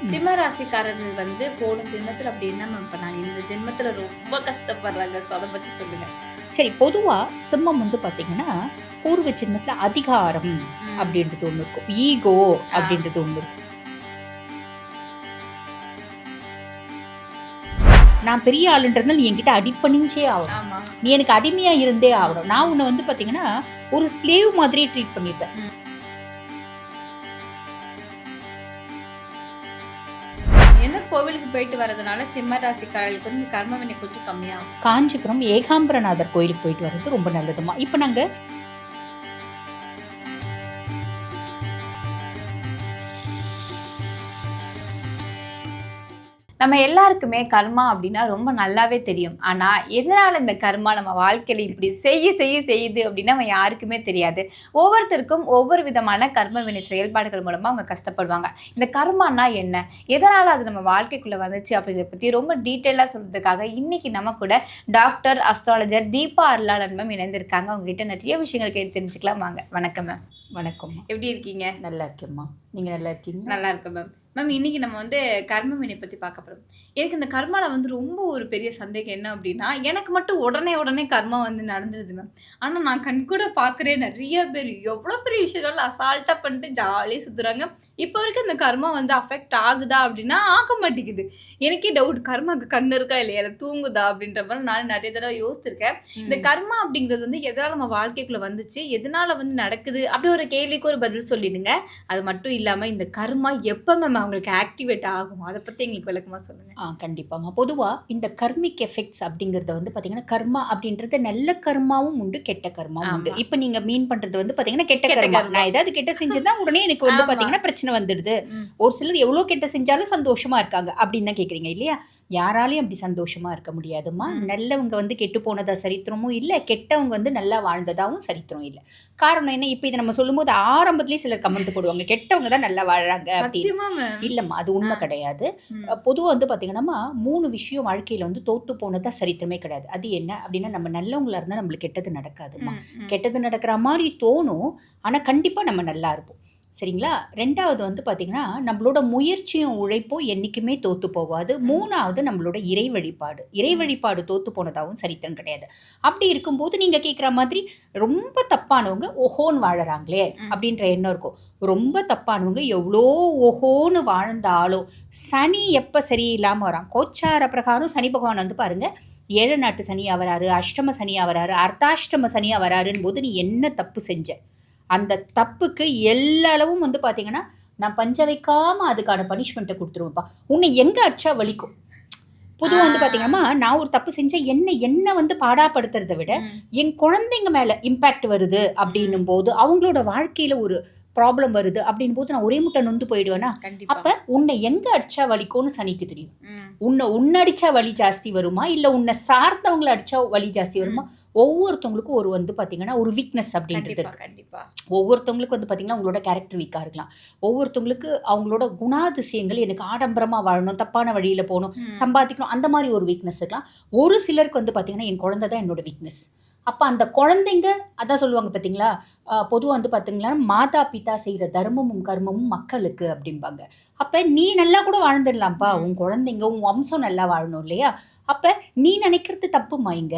சிம்ம ராசிக்காரர்கள் வந்து போன ஜென்மத்துல அப்படி என்ன மேம் பண்ணாங்க, இந்த ஜென்மத்துல ரொம்ப கஷ்டப்படுறாங்க. ஸோ அதை பத்தி சொல்லுங்க. சரி, பொதுவா சிம்மம் வந்து பாத்தீங்கன்னா பூர்வ ஜென்மத்துல அதிகாரம் ம். அப்படின்றது ஒண்ணு இருக்கும், ஈகோ ஆ. அப்படின்றது ஒண்ணு இருக்கும். நான் பெரிய ஆளுன்றதுனால நீ என்கிட்ட அடிப்பணிஞ்சே ஆகணும், ஆமா. நீ எனக்கு அடிமையா இருந்தே ஆகணும். நான் உன்னை வந்து பாத்தீங்கன்னா ஒரு ஸ்லேவ் மாதிரி ட்ரீட் பண்ணிருப்பேன். எந்த கோவிலுக்கு போயிட்டு வர்றதுனால சிம்ம ராசிக்காரர்களுக்கு வந்து கர்ம வினை கொஞ்சம் கம்மியாகும்? காஞ்சிபுரம் ஏகாம்பரநாதர் கோயிலுக்கு போயிட்டு வர்றது ரொம்ப நல்லதுமா. இப்ப நாங்க நம்ம எல்லாருக்குமே கர்மா அப்படின்னா ரொம்ப நல்லாவே தெரியும். ஆனா எதனால இந்த கர்மா நம்ம வாழ்க்கையில இப்படி செய்யுது அப்படின்னா நம்ம யாருக்குமே தெரியாது. ஒவ்வொருத்தருக்கும் ஒவ்வொரு விதமான கர்ம வினை செயல்பாடுகள் மூலமா அவங்க கஷ்டப்படுவாங்க. இந்த கர்மானா என்ன, எதனால அது நம்ம வாழ்க்கைக்குள்ள வந்துச்சு அப்படிங்கிறத பத்தி ரொம்ப டீட்டெயிலா சொல்றதுக்காக இன்னைக்கு நம்ம கூட டாக்டர் அஸ்ட்ராலஜர் தீபா அருளாளன் மேம் இணைந்திருக்காங்க. அவங்க கிட்ட நிறைய விஷயங்கள் கேட்டு தெரிஞ்சுக்கலாம் வாங்க. வணக்கம் மேம். வணக்கம். எப்படி இருக்கீங்க? நல்லா இருக்கேம்மா, நீங்க நல்லா இருக்கீங்க? நல்லா இருக்கு மேம். மேம் இன்னைக்கு நம்ம வந்து கர்ம வினை பத்தி பார்க்க போறோம். எனக்கு இந்த கர்மால வந்து ரொம்ப ஒரு பெரிய சந்தேகம் என்ன அப்படின்னா, எனக்கு மட்டும் உடனே கர்மா வந்து நடந்துருது மேம். ஆனா நான் கண்கூட பார்க்குறேன் நிறைய பேர் எவ்வளோ பெரிய விஷயம்னாலும் அசால்ட்டா பண்ணிட்டு ஜாலியா சுத்துறாங்க. இப்போ வரைக்கும் இந்த கர்மா வந்து அஃபெக்ட் ஆகுதா அப்படின்னா ஆக மாட்டேங்குது. எனக்கே டவுட், கர்மாக்கு கண்ணு இருக்கா இல்லையா, இல்லை தூங்குதா அப்படின்ற மாதிரி நான் நிறைய தடவை யோசிச்சிருக்கேன். இந்த கர்மா அப்படிங்கிறது வந்து எதனால நம்ம வாழ்க்கைக்குள்ள வந்துச்சு, எதனால வந்து நடக்குது அப்படி ஒரு கேள்விக்கு ஒரு பதில் சொல்லிடுங்க. அது மட்டும் இல்லாம இந்த கர்மா எப்ப மேம் அவங்களுக்கு ஆக்டிவேட் ஆகும், அதை பத்தி எங்களுக்கு விளக்கமா சொல்லுங்க. கண்டிப்பாம்மா. பொதுவா இந்த கர்மிக் எஃபெக்ட்ஸ் அப்படிங்கிறத வந்து பாத்தீங்கன்னா, கர்மா அப்படின்றது நல்ல கர்மாவும் உண்டு, கெட்ட கர்மாவும் உண்டு. ஆமா. இப்ப நீங்க மீன் பண்றது வந்து பாத்தீங்கன்னா கெட்ட கெட்ட கர்மா. கர்மா. நான் ஏதாவது கெட்ட செஞ்சதா உடனே எனக்கு வந்து ஆமா. பாத்தீங்கன்னா பிரச்சனை வந்துடுது. ம். ஒரு சிலர் எவ்வளவு கெட்ட செஞ்சாலும் சந்தோஷமா இருக்காங்க அப்படின்னு தான் கேக்குறீங்க இல்லையா? யாராலையும் அப்படி சந்தோஷமா இருக்க முடியாதும்மா. ம். நல்லவங்க வந்து கெட்டு போனதா சரித்திரமும் இல்ல, கெட்டவங்க வந்து நல்லா வாழ்ந்ததாவும் சரித்திரம் இல்ல. காரணம் என்ன, இப்ப இதை நம்ம சொல்லும்போது ஆரம்பத்திலேயே சிலர் கமெண்ட் போடுவாங்க, கெட்டவங்க தான் நல்லா வாழறாங்க அப்படின்னு. சத்தியமா மேம். இல்லம்மா, அது உண்மை கிடையாது. ம். பொதுவா வந்து பாத்தீங்கன்னா 3 விஷயம் வாழ்க்கையில வந்து தோத்து போனதா சரித்திரமே கிடையாது. அது என்ன அப்படின்னா, நம்ம நல்லவங்களா இருந்தா நம்மளுக்கு கெட்டது நடக்காதும்மா. ம். ம். கெட்டது நடக்கிற மாதிரி தோணும், ஆனா கண்டிப்பா நம்ம நல்லா இருப்போம். சரிங்களா? 2வது வந்து பாத்தீங்கன்னா, நம்மளோட முயற்சியும் உழைப்பும் என்னைக்குமே தோத்து போகாது. 3வது நம்மளோட இறை வழிபாடு. இறை வழிபாடு தோத்து போனதாவும் சரித்திரம் கிடையாது. அப்படி இருக்கும்போது நீங்க கேட்குற மாதிரி ரொம்ப தப்பானவங்க ஓஹோன்னு வாழறாங்களே அப்படின்ற எண்ணம் இருக்கும். ரொம்ப தப்பானவங்க எவ்வளோ ஓஹோன்னு வாழ்ந்தாலும் சனி எப்ப சரியில்லாம வரான், கோச்சார பிரகாரம் சனி பகவான் வந்து பாருங்க 7 நாட்டு சனியா வராரு, அஷ்டம சனியா வராரு, அர்த்தாஷ்டம சனியா வராருன்னு போது நீ என்ன தப்பு செஞ்ச, அந்த தப்புக்கு எல்லா அளவும் வந்து பாத்தீங்கன்னா நான் பஞ்ச வைக்காம அதுக்கான பனிஷ்மெண்ட்டை கொடுத்துருவேன்ப்பா. உன்னை எங்க அடிச்சா வலிக்கும். பொதுவாக வந்து பாத்தீங்கன்னா, நான் ஒரு தப்பு செஞ்சேன், என்ன வந்து பாடாப்படுத்துறதை விட என் குழந்தைங்க மேல இம்பாக்ட் வருது அப்படின்னும் போது, அவங்களோட வாழ்க்கையில ஒரு ப்ராப்ளம் வருது அப்படின் போது நான் ஒரே முட்டை நொந்து போயிடுவேனா? கண்டிப்பா. அப்ப உன்னை எங்க அடிச்சா வலிக்கும்னு சனிக்கு தெரியும். ம். உன்னை அடிச்சா வலி ஜாஸ்தி வருமா, இல்ல உன்னை சார்ந்தவங்களை அடிச்சா வலி ஜாஸ்தி வருமா? ஒவ்வொருத்தவங்களுக்கும் ஒரு வந்து பாத்தீங்கன்னா ஒரு வீக்னஸ் அப்படின்றது கண்டிப்பா இருக்கு. கண்டிப்பா. ஒவ்வொருத்தவங்களுக்கு வந்து பாத்தீங்கன்னா அவங்களோட கேரக்டர் வீக்கா இருக்கலாம். ஒவ்வொருத்தவங்களுக்கு அவங்களோட குணாதிசயங்கள், எனக்கு ஆடம்பரமா வாழணும், தப்பான வழியில போகணும், சம்பாதிக்கணும், அந்த மாதிரி ஒரு வீக்னஸ் இருக்கலாம். ஒரு சிலருக்கு வந்து பாத்தீங்கன்னா என் குழந்தை தான் என்னோட வீக்னஸ். அப்ப அந்த குழந்தைங்க அதான் சொல்லுவாங்க பாத்தீங்களா, பொதுவா வந்து பாத்தீங்கன்னா மாதா பிதா செய்யற தர்மமும் கர்மமும் மக்களுக்கு அப்படிம்பாங்க. அப்ப நீ நல்லா கூட வாழ்ந்துடலாம்ப்பா, உன் குழந்தைங்க உன் வம்சம் நல்லா வாழணும் இல்லையா? அப்ப நீ நினைக்கிறது தப்புமா. இங்க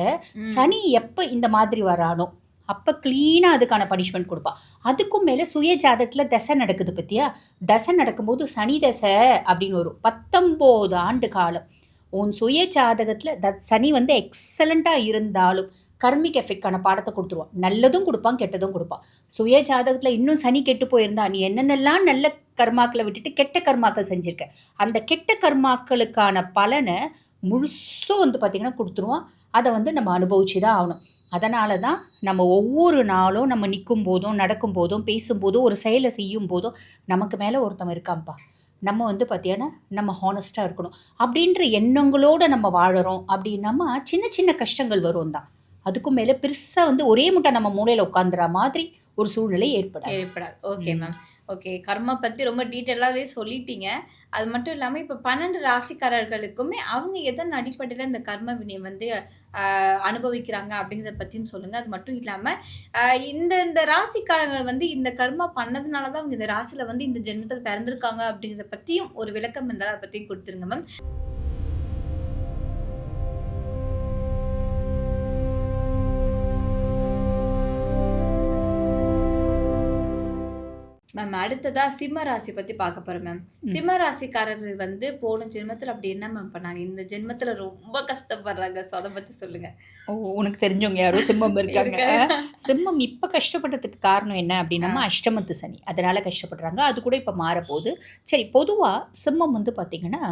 சனி எப்ப இந்த மாதிரி வரானோ அப்ப கிளீனா அதுக்கான பனிஷ்மெண்ட் கொடுப்பா. அதுக்கும் மேல சுய ஜாதகத்துல தசை நடக்குது பத்தியா, தசை நடக்கும்போது சனி தசை அப்படின்னு வரும். 19 ஆண்டு காலம் உன் சுய ஜாதகத்துல சனி வந்து எக்ஸலண்டா இருந்தாலும் கர்மிக் எஃபெக்டான பாடத்தை கொடுத்துருவான். நல்லதும் கொடுப்பான், கெட்டதும் கொடுப்பான். சுய ஜாதகத்துல இன்னும் சனி கெட்டு போயிருந்தா நீ என்னென்னலாம் நல்ல கர்மாக்களை விட்டுட்டு கெட்ட கர்மாக்கள் செஞ்சிருக்க, அந்த கெட்ட கர்மாக்களுக்கான பலனை முழுசும் வந்து பார்த்தீங்கன்னா கொடுத்துருவான். அதை வந்து நம்ம அனுபவிச்சு தான் ஆகணும். அதனால தான் நம்ம ஒவ்வொரு நாளும் நம்ம நிற்கும் போதும், நடக்கும் போதும், பேசும்போதும், ஒரு செயலை செய்யும் போதும் நமக்கு மேலே ஒருத்தன் இருக்கான்ப்பா, நம்ம வந்து பார்த்தீங்கன்னா நம்ம ஹானஸ்ட்டாக இருக்கணும் அப்படின்ற எண்ணங்களோடு நம்ம வாழறோம் அப்படின்னாமா சின்ன சின்ன கஷ்டங்கள் வரும் தான். அதுக்கும் மேலே பெருசாக வந்து ஒரே முட்டை நம்ம மூளையில் உட்காந்துற மாதிரி ஒரு சூழ்நிலை ஏற்படாது. Okay ma'am. ஓகே. கர்மா பத்தி ரொம்ப டீட்டெயிலாவே சொல்லிட்டீங்க. அது மட்டும் இல்லாம இப்ப 12 ராசிக்காரர்களுக்குமே அவங்க எதன் அடிப்படையில இந்த கர்ம வினைய வந்து அனுபவிக்கிறாங்க அப்படிங்கிறத பத்தியும் சொல்லுங்க. அது மட்டும் இல்லாம அ இந்த இந்த ராசிக்காரங்க வந்து இந்த கர்மா பண்ணதுனால தான் அவங்க இந்த ராசியில வந்து இந்த ஜென்மத்தில பிறந்திருக்காங்க அப்படிங்கிறத பத்தியும் ஒரு விளக்கம் இருந்தா அத பத்தியும் குடுத்துருங்க மேம். மேம் அடுத்ததா சிம்ம ராசி பத்தி பார்க்க போறோம் மேம். ம். சிம்ம ராசிக்காரர்கள் வந்து போன ஜென்மத்தில அப்படி என்ன மேம் பண்ணாங்க? இந்த ஜென்மத்தில ரொம்ப கஷ்டப்படுறாங்க. ஸோ அத பத்தி சொல்லுங்க. ஓ! உனக்கு தெரிஞ்சவங்க யாரோ சிம்மம் இருக்காங்க. இருக்காங்க. சிம்மம் இப்ப கஷ்டப்பட்டதுக்கு காரணம் என்ன அப்படின்னம்மா, அஷ்டமத்து சனி. அதனால கஷ்டப்படுறாங்க. அது கூட இப்ப மாறப்போகுது. சரி, பொதுவா சிம்மம் வந்து பார்த்தீங்கன்னா,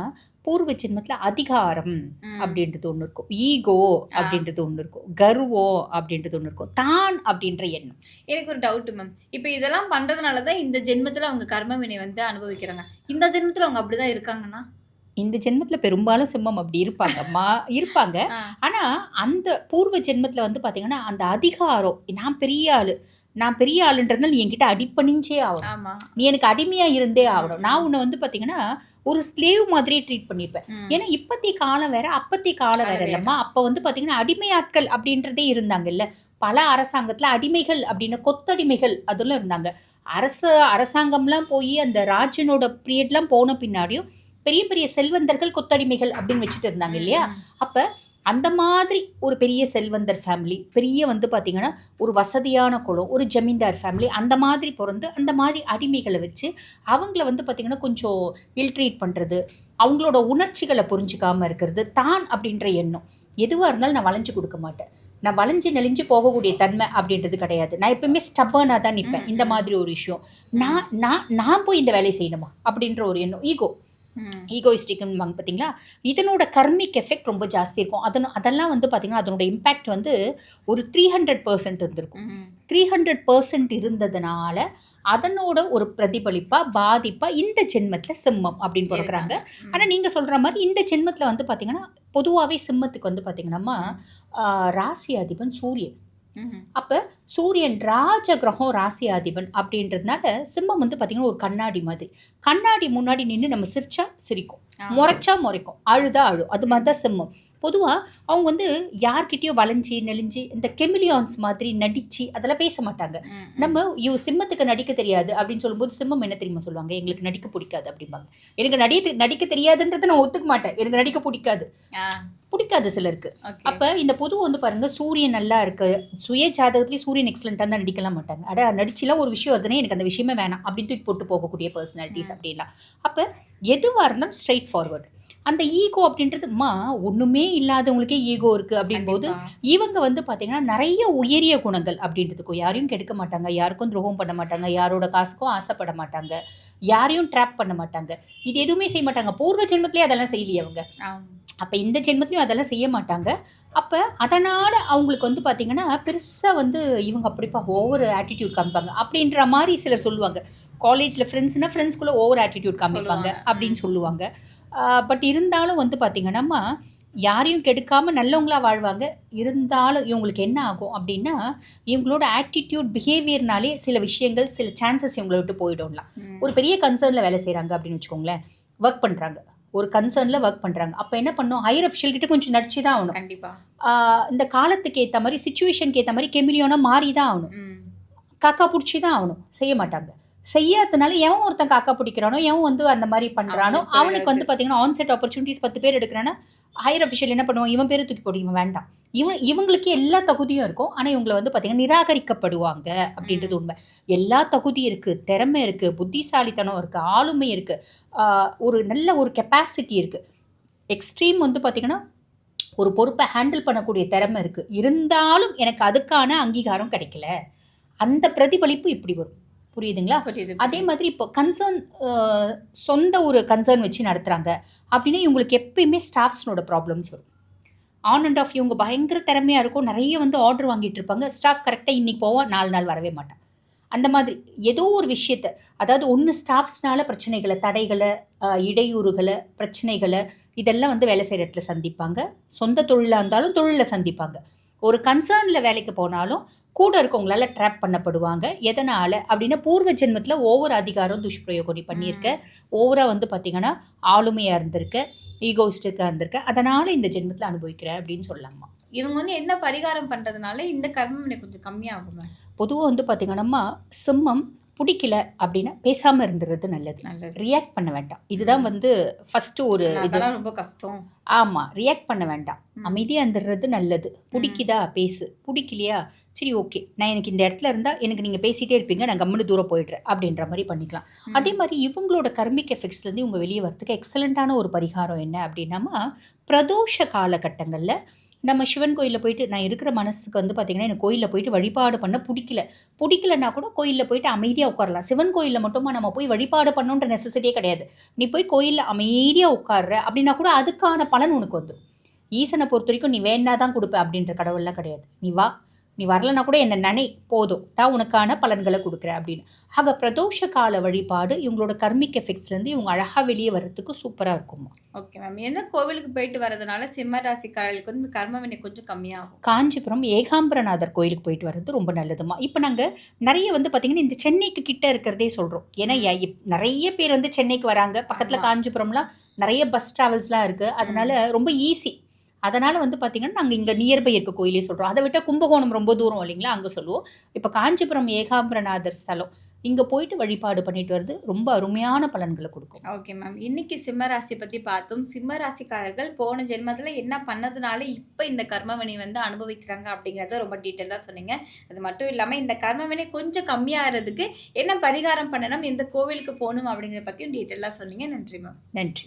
பூர்வ ஜென்மத்தில அதிகாரம் ம். அப்படின்றது ஒண்ணு இருக்கும். ஈகோ ஆ. அப்படின்றது ஒண்ணு இருக்கும். கர்வம் அப்படின்றது ஒண்ணு இருக்கும். தான் அப்படின்ற எண்ணம். எனக்கு ஒரு டவுட் மேம். இப்ப இதெல்லாம் பண்றதுனால தான் இந்த ஜென்மத்தில அவங்க கர்ம வினை வந்து அனுபவிக்கிறாங்க. இந்த ஜென்மத்தில அவங்க அப்படிதான் இருக்காங்கன்னா? இந்த ஜென்மத்தில பெரும்பாலும் சிம்மம் அப்படி இருப்பாங்கம்மா. இருப்பாங்க. ஆ. ஆனா, அந்த பூர்வ ஜென்மத்தில வந்து பார்த்தீங்கன்னா, அந்த அதிகாரம், நான் பெரிய ஆளுன்றதுனால நீ என்கிட்ட அடிபணிஞ்சே ஆகணும். ஆமா. நீ எனக்கு அடிமையா இருந்தே ஆகணும். நான் உன்னை வந்து பார்த்தீங்கன்னா, ஒரு ஸ்லேவ் மாதிரியே ட்ரீட் பண்ணியிருப்பேன். ம். ஏன்னா, இப்பத்தி காலம் வேற, அப்பத்தி காலம் வேற காலம் வேற. இல்லம்மா. அப்ப வந்து பார்த்தீங்கன்னா, அடிமையாட்கள் அப்படின்றதே இருந்தாங்கல்ல. பல அரசாங்கத்தில அடிமைகள் அப்படின்னு கொத்தடிமைகள் அதெல்லாம் இருந்தாங்க. அரசாங்கம்லாம் போய் அந்த ராஜனோட பீரியட்லாம் போன பின்னாடியும் பெரிய பெரிய செல்வந்தர்கள் கொத்தடிமைகள் அப்படின்னு வச்சுட்டு இருந்தாங்க இல்லையா? ம். அப்ப அந்த மாதிரி ஒரு பெரிய செல்வந்தர் ஃபேமிலி, பெரிய வந்து பார்த்தீங்கன்னா, ஒரு வசதியான குலம், ஒரு ஜமீன்தார் ஃபேமிலி அந்த மாதிரி பொறந்து, அந்த மாதிரி அடிமைகள வச்சு, அவங்கள வந்து பார்த்தீங்கன்னா, கொஞ்சம் இல் ட்ரீட் பண்றது, அவங்களோட உணர்ச்சிகள புரிஞ்சுக்காம இருக்கிறது, தான் அப்படின்ற எண்ணம். எதுவா இருந்தாலும் நான் வளைஞ்சு கொடுக்க மாட்டேன். நான் வளைஞ்சு நெளிஞ்சு போகக்கூடிய தன்மை அப்படின்றது கிடையாது. நான் எப்பவுமே ஸ்டப்பர்னா தான் நிப்பேன். இந்த மாதிரி ஒரு விஷயம். நான் நான் நான் போய் இந்த வேலைய செய்யணுமா? அப்படின்ற ஒரு எண்ணம். ம். ஈகோயிஸ்டிக்னுவாங்க பார்த்தீங்களா? இதனோட கர்மிக் எஃபெக்ட் ரொம்ப ஜாஸ்தி இருக்கும். அதெல்லாம் வந்து பார்த்தீங்கன்னா, அதனோட இம்பேக்ட் வந்து ஒரு 300% இருந்திருக்கும். ம். 300% இருந்ததுனால, அதனோட ஒரு பிரதிபலிப்பா, பாதிப்பா இந்த ஜென்மத்தில சிம்மம் அப்படின்னு பொறக்குறாங்க. ம். ஆனா, நீங்க சொல்ற மாரி இந்த ஜென்மத்தில வந்து பார்த்தீங்கன்னா, பொதுவாவே சிம்மத்துக்கு வந்து பார்த்தீங்கன்னாம்மா, ராசி அதிபன் சூரியன். ம். அப்ப சூரியன் ராஜ கிரகம் ராசி அதிபன் அப்படின்றதுனால சிம்மம் வந்து பார்த்தீங்கன்னா ஒரு கண்ணாடி மாதிரி. கண்ணாடி முன்னாடி நின்னு நம்ம சிரிச்சா சிரிக்கும். ஆ. முறைச்சா முறைக்கும். அழுதா அழும். அது மாதிரி தான் சிம்மம். பொதுவா அவங்க வந்து யார்கிட்டயும் வளைஞ்சு, நெளிஞ்சு இந்த கெமிலியான்ஸ் மாதிரி நடிச்சு அதெல்லாம் பேச மாட்டாங்க. ம். நம்ம சிம்மத்துக்கு நடிக்க தெரியாது அப்படின்னு சொல்லும்போது சிம்மம் என்ன தெரியுமா சொல்லுவாங்க? எங்களுக்கு நடிக்க பிடிக்காது அப்படிம்பாங்க. எனக்கு நடிக்க தெரியாதுன்றத நான் ஒத்துக்க மாட்டேன். எனக்கு நடிக்க பிடிக்காது. ஆ. பிடிக்காது சிலருக்கு. ஓகே. அப்ப இந்த பொதுவா வந்து பாருங்க, சூரியன் நல்லா இருக்கு. சுய ஜாதகத்திலேயே சூரியன் எக்ஸலென்ட்டா தான் நடிக்கலாம் மாட்டாங்க. நடிச்சுலாம் ஒரு விஷயம் வருதுன்னா எனக்கு அந்த விஷயமே வேணாம் அப்படின்னு தூக்கி போட்டு போகக்கூடிய பர்சனாலிட்டிஸ் அப்படின்லாம். அப்ப எதுவா இருந்தாலும் ஸ்ட்ரெயிட் ஃபார்வர்ட். அந்த ஈகோ அப்படின்றது ஒண்ணுமே இல்லாதவங்களுக்கே ஈகோ இருக்கு அப்படின்போது, கண்டிப்பா. இவங்க வந்து பார்த்தீங்கன்னா, நெறைய உயரிய குணங்கள் அப்படின்றதுக்கும் யாரையும் கெடுக்க மாட்டாங்க, யாருக்கும் துரோகம் பண்ண மாட்டாங்க, யாரோட காசுக்கும் ஆசைப்பட மாட்டாங்க, யாரையும் ட்ராப் பண்ண மாட்டாங்க. இது எதுவுமே செய்ய மாட்டாங்க. பூர்வ ஜென்மத்திலேயே அதெல்லாம் செய்யலையே அவங்க. ஆம். அப்ப இந்த ஜென்மத்திலயும் அதெல்லாம் செய்ய மாட்டாங்க. அப்ப அதனால அவங்களுக்கு வந்து பார்த்தீங்கன்னா, பெருசா வந்து இவங்க அப்படிப்பா ஓவர் ஆட்டிட்யூட் காமிப்பாங்க. அப்படின்ற மாரி சிலர் சொல்லுவாங்க. காலேஜ்ல ஃப்ரெண்ட்ஸ்க்குள்ள ஓவர் ஆட்டிட்யூட் காமிப்பாங்க சொல்லுவாங்க. அப்படின்னு சொல்லுவாங்க. பட் இருந்தாலும் வந்து பார்த்தீங்கன்னாம்மா, யாரையும் கெடுக்காம நல்லவங்களா வாழ்வாங்க. இருந்தாலும் இவங்களுக்கு என்ன ஆகும் அப்படின்னா, இவங்களோட ஆட்டிட்யூட், பிஹேவியர்னாலே சில விஷயங்கள், சில சான்சஸ் இவங்கள விட்டு போயிடும்லாம். ம். ஒரு பெரிய கன்சர்ன்ல வேலை செய்றாங்க அப்படின்னு வச்சுக்கோங்களேன். வொர்க் பண்றாங்க. ஒரு கன்சர்ன்ல வொர்க் பண்றாங்க. அப்ப என்ன பண்ணும், ஹையர் அஃபிஷியல் கிட்ட கொஞ்சம் நடிச்சு தான் ஆகணும். கண்டிப்பா. இந்த காலத்துக்கு ஏத்த மாரி, சிச்சுவேஷனுக்கு ஏத்த மாரி கெமிலியோனா மாறி தான் ஆகணும். ம். காக்கா புடிச்சு தான் ஆகணும். செய்ய மாட்டாங்க. செய்யாதனால எவன் ஒருத்தன் காக்கா புடிக்கிறானோ, எவன் வந்து அந்த மாரி பண்றானோ, அவனுக்கு அவனுக்கு வந்து பார்த்தீங்கன்னா, ஆன்செட் ஆப்பர்ச்சுனிட்டீஸ் 10 பேர் எடுக்குறான்னா, ஹையர் அஃபிஷியல் என்ன பண்ணுவான், இவன் பேர தூக்கி போடு, இவன் வேண்டாம். இவங்களுக்கு எல்லா தகுதியும் இருக்கும். ஆனா, இவங்கள வந்து பார்த்தீங்கன்னா, நிராகரிக்கப்படுவாங்க அப்படின்றது உண்மை. எல்லா தகுதியும் இருக்கு, திறமை இருக்கு, புத்திசாலித்தனம் இருக்கு, ஆளுமை இருக்கு, ஒரு நல்ல ஒரு கெப்பாசிட்டி இருக்கு. எக்ஸ்ட்ரீம் வந்து பார்த்தீங்கன்னா, ஒரு பொறுப்பை ஹேண்டில் பண்ணக்கூடிய திறமை இருக்கு. இருந்தாலும் எனக்கு அதுக்கான அங்கீகாரம் கிடைக்கல. அந்த பிரதிபலிப்பு இப்படி வரும். புரியுதுங்களா? புரியுது. அதே மாதிரி இப்போ சொந்த ஒரு கன்சர்ன் வச்சு நடத்துறாங்க அப்படின்னா, இவங்களுக்கு எப்பயுமே ஸ்டாஃப்ஸ்னோட ப்ராப்ளம்ஸ் வரும். ஆன் அண்ட் ஆஃப் இவங்க பயங்கர திறமையா இருக்கும். நிறைய வந்து ஆர்டர் வாங்கிட்டு இருப்பாங்க. ஸ்டாஃப் கரெக்ட்டா இன்னைக்கு போவான், 4 நாள் வரவே மாட்டான். அந்த மாதிரி ஏதோ ஒரு விஷயத்த, அதாவது ஒண்ணு ஸ்டாஃப்ஸ்னால பிரச்சனைகள, தடைகள, இடையூறுகள, பிரச்சனைகள இதெல்லாம் வந்து வேலை செய்ற இடத்துல சந்திப்பாங்க. சொந்த தொழிலா இருந்தாலும் தொழில்ல சந்திப்பாங்க. ஒரு கன்சர்ன்ல வேலைக்கு போனாலும் கூட இருக்கவங்களால ட்ராப் பண்ணப்படுவாங்க. எதனால அப்படின்னா, பூர்வ ஜென்மத்தில ஓவர் அதிகாரம் துஷ்பிரயோகம் நீ பண்ணியிருக்க. ம். ஓவரா வந்து பார்த்தீங்கன்னா, ஆளுமையா இருந்திருக்க, ஈகோயிஸ்டிக்கா இருந்திருக்க. அதனால இந்த ஜென்மத்தில அனுபவிக்கிற அப்படின்னு சொல்லலாம்மா. இவங்க வந்து என்ன பரிகாரம் பண்றதுனால இந்த கர்ம வினை கொஞ்சம் கம்மியாகுமா? பொதுவா வந்து பார்த்தீங்கன்னா, சிம்மம் புடிக்கல அப்படின்னா பேசாம இருந்துறது நல்லது. நல்லது. ரியாக்ட் பண்ண வேண்டாம். இதுதான் வந்து ஃபர்ஸ்ட்டு ஒரு இது. அதெல்லாம் ரொம்ப கஷ்டம். ஆமா. ரியாக்ட் பண்ண வேண்டாம். ம். அமைதியா இருந்துறது நல்லது. புடிக்குதா பேசு. புடிக்கலையா, சரி ஓகே. நான் எனக்கு இந்த இடத்துல இருந்தா எனக்கு நீங்க பேசிட்டே இருப்பீங்க. நான் கம்முனு தூரம் போயிடுறேன். அப்படின்ற மாரி பண்ணிக்கலாம். அதே ம். மாரி இவங்களோட கர்மிக் எஃபெக்ட்ஸ்லேருந்து இவங்க வெளிய வரதுக்கு எக்ஸலன்ட்டான ஒரு பரிகாரம் என்ன அப்படின்னாமா, பிரதோஷ காலகட்டங்கள்ல நம்ம சிவன் கோயில்ல போயிட்டு நான் இருக்கிற மனசுக்கு வந்து பார்த்தீங்கன்னா, எனக்கு கோயில்ல போயிட்டு வழிபாடு பண்ண புடிக்கல. புடிக்கலன்னா கூட கோயில்ல போயிட்டு அமைதியா உட்காரலாம். சிவன் கோயில்ல மட்டுமா நம்ம போய் வழிபாடு பண்ணணுன்ற நெசசிட்டியே கிடையாது. நீ போய் கோயில்ல அமைதியா உட்கார்ற அப்படின்னா கூட அதுக்கான பலன் உனக்கு வந்துரும். ஈசன பொறுத்தவரைக்கும் நீ வேணுனா தான் குடுப்பேன் அப்படின்ற கடவுள்லாம் கிடையாது. நீ வா, நீ வரலன்னா கூட என்ன நெனை போதும். நான் உனக்கான பலன்கள குடுக்குறேன் அப்படின்னு. ஆக பிரதோஷ கால வழிபாடு இவங்களோட கர்மிக் எஃபெக்ட்ஸ்லேருந்து இவங்க அழகா வெளிய வரதுக்கு சூப்பரா இருக்கும்மா. Okay ma'am. எந்த கோவிலுக்கு போயிட்டு வரதுனால சிம்ம ராசிக்காரர்களுக்கு வந்து கர்ம வினை கொஞ்சம் கம்மியாகும்? காஞ்சிபுரம் ஏகாம்பரநாதர் கோயிலுக்கு போயிட்டு வர்றது ரொம்ப நல்லதும்மா. இப்ப நாங்க நெறைய வந்து பார்த்தீங்கன்னா, இந்த சென்னைக்கு கிட்ட இருக்கிறதே சொல்றோம். ஏன்னா நெறைய பேர் வந்து சென்னைக்கு வராங்க. பக்கத்துல ஆமா. காஞ்சிபுரம்லாம் நெறைய பஸ் டிராவல்ஸ்லாம் இருக்கு. அதனால ரொம்ப ஈஸி. அதனால வந்து பார்த்தீங்கன்னா, நாங்க இங்க நியர்பை இருக்க கோயிலே சொல்றோம். அத விட்டா கும்பகோணம் ரொம்ப தூரம் இல்லைங்களா? அங்க சொல்லுவோம். இப்ப காஞ்சிபுரம் ஏகாம்பரநாதர் ஸ்தலம். இங்க போயிட்டு வழிபாடு பண்ணிட்டு வர்றது ரொம்ப அருமையான பலன்கள குடுக்கும். Okay ma'am. இன்னைக்கு சிம்ம ராசி பத்தி பார்த்தோம். சிம்ம ராசிக்காரர்கள் போன ஜென்மத்துல என்ன பண்ணதுனால இப்ப இந்த கர்ம வினை வந்து அனுபவிக்கிறாங்க அப்படிங்கிறத ரொம்ப டீட்டெயிலா சொன்னீங்க. அது மட்டும் இல்லாம இந்த கர்ம வினை கொஞ்சம் கம்மியாகறதுக்கு என்ன பரிகாரம் பண்ணணும், எந்த கோவிலுக்கு போணும் அப்படிங்கிறத பத்தியும் டீட்டெயிலா சொன்னீங்க. நன்றி மேம். நன்றி.